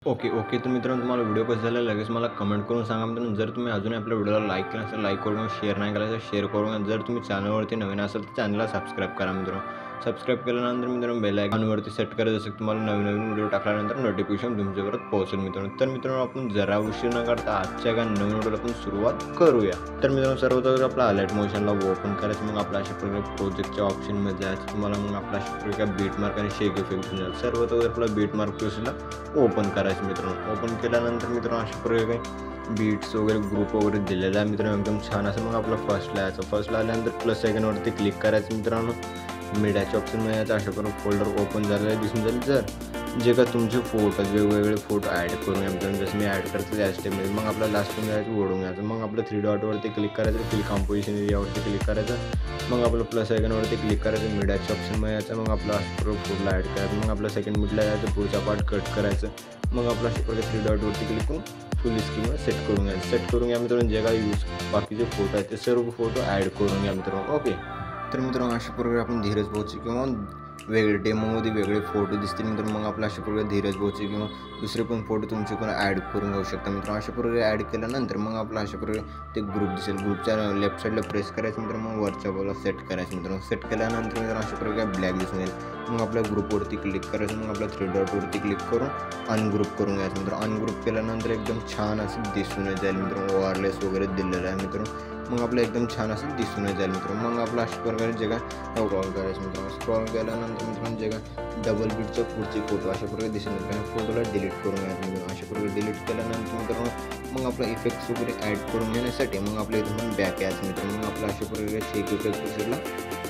Okay. तर मित्रांनो तुम्हाला व्हिडिओ कसा झाला लगेच मला कमेंट करून सांगा मित्रांनो. जर तुम्ही अजूनही आपल्या व्हिडिओला लाईक केलं नसेल लाईक करून शेअर नाही केला तर शेअर करून जर तुम्ही चॅनलवरती नवीन असाल तर चॅनलला सबस्क्राईब करा मित्रांनो. सबस्क्राईब केल्यानंतर मित्रांनो बेल आयकॉनवरती सेट करा जसं की तुम्हाला नवीन व्हिडिओ टाकल्यानंतर नोटिफिकेशन तुमच्यापर्यंत पोहोचेल मित्रांनो. तर मित्रांनो आपण जरा उशीर न करता आजच्या एका नवीन व्हिडिओला आपण सुरुवात करूया. तर मित्रांनो सर्वप्रथम आपला अलर्ट मोशनला ओपन करायचं मग आपल्या अशा प्रकारे प्रोजेक्टच्या ऑप्शनमध्ये जायचं तुम्हाला मग आपल्या अशा प्रकारे बीट मार्क आणि शेक इफेक्ट मिळेल. सर्वप्रथम आपला बीट मार्क प्रोसेसला ओपन करायचं मित्रांनो. ओपन केल्यानंतर मित्रांनो अशा प्रकारे बीट्स वगैरे ग्रुप वगैरे दिलेला आहे मित्रांनो एकदम छान असं. मग आपला फर्स्टला यायचं फर्स्टला आल्यानंतर प्लस आयकॉनवरती क्लिक करायचं मित्रांनो. मीडियाच्या ऑप्शनमध्ये यायचं अशा प्रकारे फोल्डर ओपन झालेलं दिसून जाईल. जर जे का तुमचे फोटो वेगवेगळे फोटो ॲड करून मित्रांनो जसं मी ॲड करतो त्या स्टेपमध्ये मग आपला लास्टमध्ये यायचं ओढून घ्यायचं. मग आपलं 3 डॉटवरती क्लिक करायचं फिल कॉम्पोजिशन एरियावरती क्लिक करायचं. मग आपलं प्लस आयकॉनवरती क्लिक करायचं मीडियाच्या ऑप्शनमध्ये यायचं. मग आपला फोटोला ॲड करायचं. मग आपला सेकंड मिडला यायचं पुढचा पार्ट कट करायचं. मग आपला अशा प्रकारे 3 डॉटवरती क्लिक करून फुल स्क्रीनवर सेट करून घ्यायचं. सेट करून घ्या मित्रांनो. जे काही बाकीचे फोटो आहेत ते सर्व फोटो ॲड करून घ्या मित्रांनो. ओके. तर मित्रांनो अशा प्रकारे आपण धीरज भाऊचे किंवा वेगळे डेमोमध्ये वेगळे फोटो दिसतील मित्रांनो. मग आपला अशा प्रकारे धीरज भाऊचे किंवा दुसरे पण फोटो तुमचे पण ॲड करून घेऊ शकता मित्रांनो. अशा प्रकारे ॲड केल्यानंतर मग आपला अशा प्रकारे ते ग्रुप दिसेल. ग्रुपच्या लेफ्ट साईडला प्रेस करायचं मित्रांनो. मग वरच्या बाजूला सेट करायचं मित्रांनो. सेट केल्यानंतर मित्रांनो अशा प्रकारे ब्लॅक दिसून येईल. मग आपल्या ग्रुपवरती क्लिक करायचं. मग आपल्या 3 डॉटवरती क्लिक करून अनग्रुप करून घ्यायचं मित्रांनो. अनग्रुप केल्यानंतर एकदम छान असं दिसून जाईल मित्रांनो. वायरलेस वगैरे दिलेलं आहे मित्रांनो. मग आपलं एकदम छान असं दिसून जाईल मित्रांनो. मग आपलं अशा प्रकारे जे काय स्क्रॉल करायचं मित्रांनो. स्क्रॉल केल्यानंतर मित्रांनो जे काय डबल बीटच्या पुढचे फोटो अशा प्रकारे दिसेल मित्रांनो. फोटोला डिलीट करून घ्यायचं मित्रांनो. अशा प्रकारे डिलीट केल्यानंतर मित्रांनो मग आपला इफेक्ट्स वगैरे ॲड करून घेण्यासाठी मग आपल्या इथून बॅक यायचं मित्रांनो. मग आपला अशा प्रकारे शेक इफेक्ट प्रोसेसला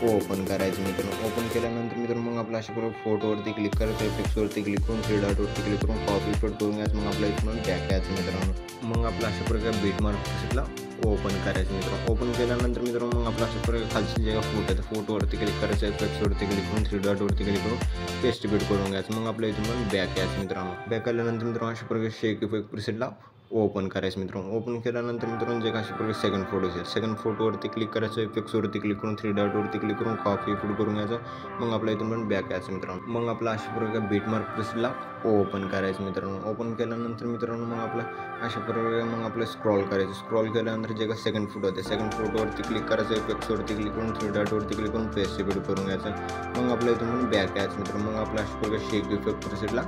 ओपन करायचं मित्रांनो. ओपन केल्यानंतर मित्रांनो मग आपला अशा प्रकारे फोटोवरती क्लिक करायचं. इफेक्ट्सवरती क्लिक करून 3 डॉटवरती क्लिक करून कॉपी पेस्ट करून घ्यायचं. मग आपल्या इथून बॅक यायचं मित्रांनो. मग आपला अशा प्रकारे बीट मार्क प्रोसेसला ओपन करायचं मित्रांनो. ओपन केल्यानंतर मित्रांनो मग आपला अशा प्रकारे खालची जे फोटो आहे फोटोवरती क्लिक करायचं. इफेक्ट्सवरती क्लिक करून 3 डॉटवरती क्लिक करून पेस्ट बीट करून घ्यायचं. मग आपल्या इथून पण बॅक यायचं मित्रांनो. बॅक आल्यानंतर मित्रांनो अशा प्रकारे शेक इफेक्ट प्रीसेटला ओपन करायचं मित्रांनो. ओपन केल्यानंतर मित्रांनो जे अशा प्रकारे सेकंड फोटो असेल सेकंड फोटोवरती क्लिक करायचं. इफेक्ट्सवरती क्लिक करून 3 डॉटवरती क्लिक करून कॉपी फूड करून घ्यायचं. मग आपल्या इथून पण बॅक यायचं मित्रांनो. मग आपला अशा प्रकारे बीट मार्क प्रीसेटला ओपन करायचं मित्रांनो. ओपन केल्यानंतर मित्रांनो मग आपला अशा प्रकारे मग आपलं स्क्रॉल करायचं. स्क्रॉल केल्यानंतर जे का सेकंड फोटो होते सेकंड फोटोवरती क्लिक करायचं. इफेक्ट्सवरती क्लिक करून 3 डॉटवरती क्लिक करून पेस्ट बीट करून घ्यायचं. मग आपल्या इथून पण बॅक यायचं मित्रांनो. मग आपल्या अशा प्रकारे शेक इफेक्ट प्रीसेटला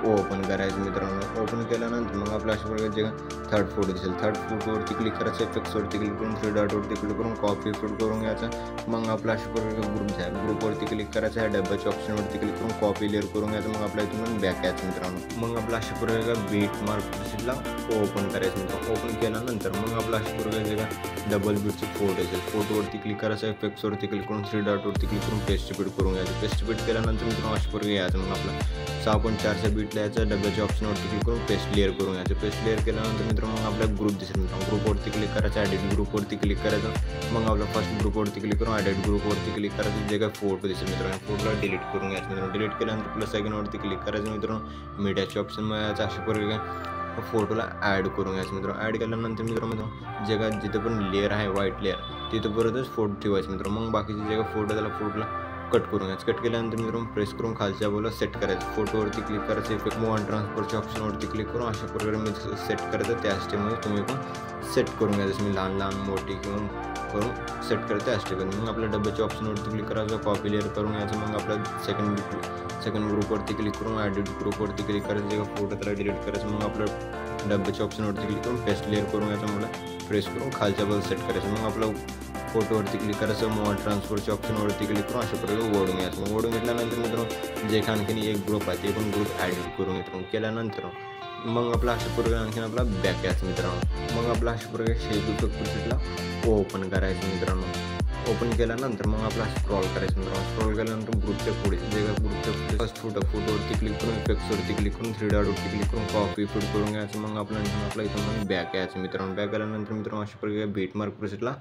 ओपन करायचं मित्रांनो. ओपन केल्यानंतर मग आपल्या अशा प्रकारे जे थर्ड फोटो दिसेल थर्ड फोटोवरती क्लिक करायचं. इफेक्ट्सवरती क्लिक करून 3 डॉटवरती क्लिक करून कॉपी फूड करून घ्यायचं. मग आपला अशा प्रकारे ग्रुप आहे ग्रुपवरती क्लिक करायचं आहे. डब्याच्या ऑप्शनवरती क्लिक करून कॉपी लेअर करून घ्यायचं. मग आपल्या इथून बॅक यायचं मित्रांनो. मग आपला अशा प्रकारे बीट मार्क प्रोसेसला ओपन करायचं मित्रांनो. ओपन केल्यानंतर मग आपला अशा प्रकारे जे का डबल बीटचे फोटो असेल फोटोवरती क्लिक करायचं. इफेक्ट्सवरती क्लिक करून 3 डॉटवरती क्लिक करून पेस्ट बीट करून घ्यायचं. पेस्ट बीट केल्यानंतर मित्रांनो अशा प्रकारे यायचं. मग आपला 6.4च्या बीटला यायचं. डब्याच्या ऑप्शनवरती क्लिक करून पेस्ट लेअर करून घ्यायचं. पेस्ट लेअर केल्यानंतर मित्रांनो मग आपला ग्रुप दिसेल मित्रांनो. ग्रुपवरती क्लिक करायचं. ॲडिट ग्रुपवरती क्लिक करायचं. मग आपला फर्स्ट ग्रुपवरती क्लिक करून ॲडिट ग्रुपवरती क्लिक करायचं. जे काय फोटो दिसेल मित्रांनो फोटोला डिलीट करून घ्यायचं मित्रांनो. डिलीट केल्यानंतर प्लस आयकॉनवरती क्लिक करायचं मित्रांनो. मीडियाच्या ऑप्शनमध्ये यायचं. अशा प्रकारे फोटोला ॲड करून घ्यायचं मित्रांनो. ॲड केल्यानंतर मित्रांनो जे काय जिथं पण लेअर आहे व्हाईट लेअर तिथं परतच फोटो ठेवायचं मित्रांनो. मग बाकीचे जे काय फोटो त्याला फोटोला कट करून घ्यायचं. कट केल्यानंतर मित्रांनो प्रेस करून खालच्या बाजूला सेट करायचं. फोटोवरती क्लिक करायचं. इफेक्ट मूव अँड ट्रान्सफरच्या ऑप्शनवरती क्लिक करून अशा प्रकारे मी सेट करायचं. त्या स्टेपमध्ये तुम्ही पण सेट करून घ्यायचं. मी लहान लहान मोठी किंवा करून सेट करायचं त्या स्टेपमध्ये. मग आपल्या डब्याच्या ऑप्शनवरती क्लिक करायचं. कॉपी लेअर करून घ्यायचं. मग आपल्या सेकंड ग्रुपवरती क्लिक करून ॲडिट ग्रुपवरती क्लिक करायचं. जे फोटो त्याला डिलीट करायचं. मग आपलं डब्याच्या ऑप्शनवरती क्लिक करून पेस्ट लेअर करून घ्यायचं. मला प्रेस करून खालच्या बाजूला सेट करायचं. मग आपलं फोटोवरती क्लिक करायचं. मूव अँड ट्रान्सफरच्या ऑप्शनवरती क्लिक करून अशा प्रकारे ओढून घ्यायचं. मग ओढून घेतल्यानंतर मित्रांनो जे आणखीन एक ग्रुप आहे ते पण ग्रुप ॲडिट करून घेतो. केल्यानंतर मग आपला अशा प्रकारे आणखीन आपला बॅक यायचं मित्रांनो. मग आपला अशा प्रकारे शेक इफेक्ट प्रोसेसला ओपन करायचं मित्रांनो. ओपन केल्यानंतर मग आपला स्क्रॉल करायचं मित्रांनो. स्क्रॉल केल्यानंतर ग्रुपच्या पुढे जे का ग्रुपच्या पुढे फर्स्ट फोटोवरती क्लिक करून इफेक्ट्सवरती क्लिक करून 3 डॉटवरती क्लिक करून कॉपी फूड करून घ्यायचं. मग आपला इथून बॅक यायचं मित्रांनो. बॅक आल्यानंतर मित्रांनो अशा प्रकारे बीट मार्क प्रोसेसला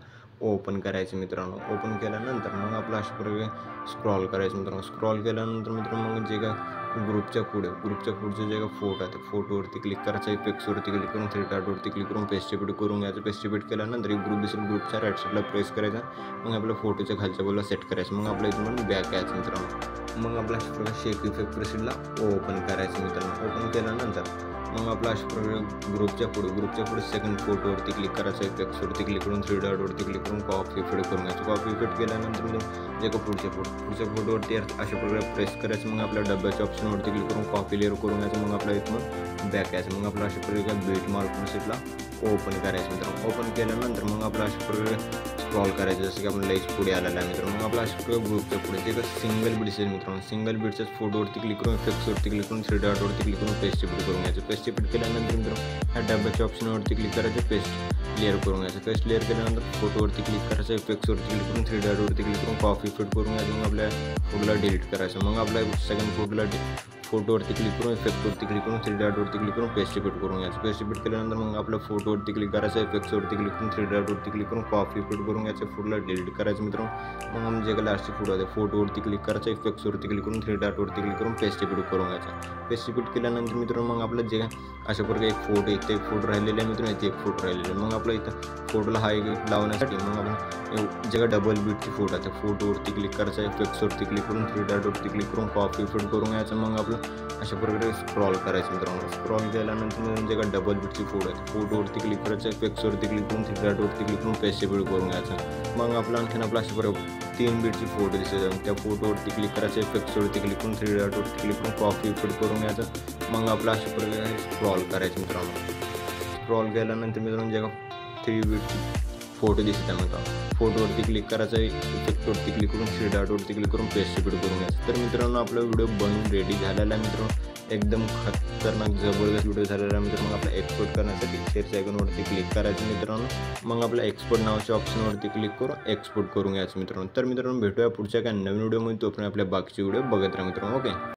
ओपन करायचं मित्रांनो. ओपन केल्यानंतर मग आपला अशा प्रकारे स्क्रॉल करायचं मित्रांनो. स्क्रॉल केल्यानंतर मित्रांनो मग जे काय ग्रुपच्या पुढचे जे काय फोटो आहे फोटोवरती क्लिक करायचं. इफेक्ट्सवरती क्लिक करून 3 डॉटवरती क्लिक करून पेस्ट बीट करून घ्यायचं. पेस्ट बीट केल्यानंतर एक ग्रुप दिसेल. ग्रुपच्या राईट साईडला प्रेस करायचा. मग आपल्या फोटोच्या खालच्या बाजूला सेट करायचं. मग आपल्या इथून पण बॅक यायचं मित्रांनो. मग आपल्या अशा प्रकारे शेक इफेक्ट प्रोसेसला ओपन करायचं मित्रांनो. ओपन केल्यानंतर मग आपला अशा प्रकारे ग्रुपच्या पुढे सेकंड फोटोवरती क्लिक करायचं, इफेक्ट्सवरती क्लिक करून 3 डॉटवरती क्लिक करून कॉपी फिट करून घ्यायचं. कॉपी फिट केल्यानंतर मित्रांनो जे का पुढच्या फोटोवरती अशा प्रकारे प्रेस करायचं. मग आपल्या डब्याच्या ऑप्शनवरती क्लिक करून कॉपी लेअर करून घ्यायचं. मग आपल्या इथून बॅक यायचं. मग आपला अशा प्रकारे बीट मार्क सीटला ओपन करायचं मित्रांनो. ओपन केल्यानंतर मग आपला अशा प्रकारे स्क्रॉल करायचं, जसं की आपण लेज पुढे आलेला आहे मित्रांनो. मग आपला अशा प्रकारे ग्रुपच्या पुढे जे का सिंगल बीट असेल मित्रांनो, सिंगल बीटच्याच फोटोवरती क्लिक करून इफेक्ट्सवरती क्लिक करून 3 डॉटवरती क्लिक करून पेस्ट फिट करून घ्यायचं. पेस्ट फिट केल्यानंतर मित्रांनो ह्या डब्याच्या ऑप्शनवरती क्लिक करायचं, पेस्ट लेअर करून घ्यायचं. पेस्ट लेअर केल्यानंतर फोटोवरती क्लिक करायचं, इफेक्ट्सवरती क्लिक करून 3 डॉटवरती क्लिक करून कॉपी फिट करून घ्यायचं. मग आपल्या फोटोला डिलीट करायचं. मग आपल्या सेकंड फोटोवरती क्लिक करून इफेक्टवरती क्लिक करून 3 डॉटवरती क्लिक करून पेस्ट फिट करून घ्यायचं. पेस्ट फिट केल्यानंतर मग आपल्या फोटोवरती क्लिक करायचं, इफेक्ट्सवरती क्लिक करून 3 डॉटवरती क्लिक करून कॉपी फिट करून घ्यायचं. फोटोला डिलीट करायचं मित्रांनो. मग आम्ही जे काही लास्टची फोटो आहे फोटोवरती क्लिक करायचं, इफेक्ट्सवरती क्लिक करून 3 डॉटवरती क्लिक करून पेस्ट फिट करून घ्यायचं. पेस्ट फिट केल्यानंतर मित्रांनो मग आपलं जे अशा प्रकारे एक फोटो इथे एक फोटो राहिलेला आहे मित्रांनो, इथे एक फोटो राहिलेला आहे. मग आपलं इथं फोटोला हाय लावण्यासाठी मग आपण जे का डबल बीटची फोटो आहे त्या फोटोवरती क्लिक करायचं, इफेक्ट्सवरती क्लिक करून 3 डॉटवरती क्लिक करून कॉपी फिट करून घ्यायचं. मग आपलं अशा प्रकारे स्क्रॉल करायचं मित्रांनो. स्क्रॉल केल्यानंतर जे का डबल बीटची फोटो आहे फोटोवरती क्लिक करायचं, इफेक्ट्सवरती क्लिक करून 3 डॉटवरती क्लिक करून पेस्ट फिट करून घ्यायचं. मग आपलं आणखीन आपला अशा प्रकारे 3 बीटची फोटो दिसत त्या फोटोवरती क्लिक करायचं, इफेक्ट्सवरती क्लिक करून 3 डॉटवरती क्लिक करून कॉपी फिट करून घ्यायचं. मग आपलं अशा प्रकारे स्क्रॉल करायचं मित्रांनो. स्क्रॉल केल्यानंतर मित्रांनो जे का 3 बीटची फोटो दिसत आहे मग फोटोवरती क्लिक करायचं, इफेक्टवरती क्लिक करून 3 डॉटवरती क्लिक करून पेस्ट फिट करून घ्यायचं. तर मित्रांनो आपला व्हिडिओ बनवून रेडी झालेला आहे मित्रांनो. एकदम खतरनाक जबरदस्त व्हिडिओ झालेला आहे मित्रांनो. मग आपला एक्सपोर्ट करण्यासाठी शेअरच्या आयकॉनवरती क्लिक करायचं मित्रांनो. मग आपल्या एक्सपोर्ट नावाच्या ऑप्शनवरती क्लिक करून एक्सपोर्ट करून घ्यायचं मित्रांनो. तर मित्रांनो भेटूया पुढच्या काही नवीन व्हिडिओमध्ये. तोपर्यंत आपल्या बाकीचे व्हिडिओ बघत राहा मित्रांनो. ओके.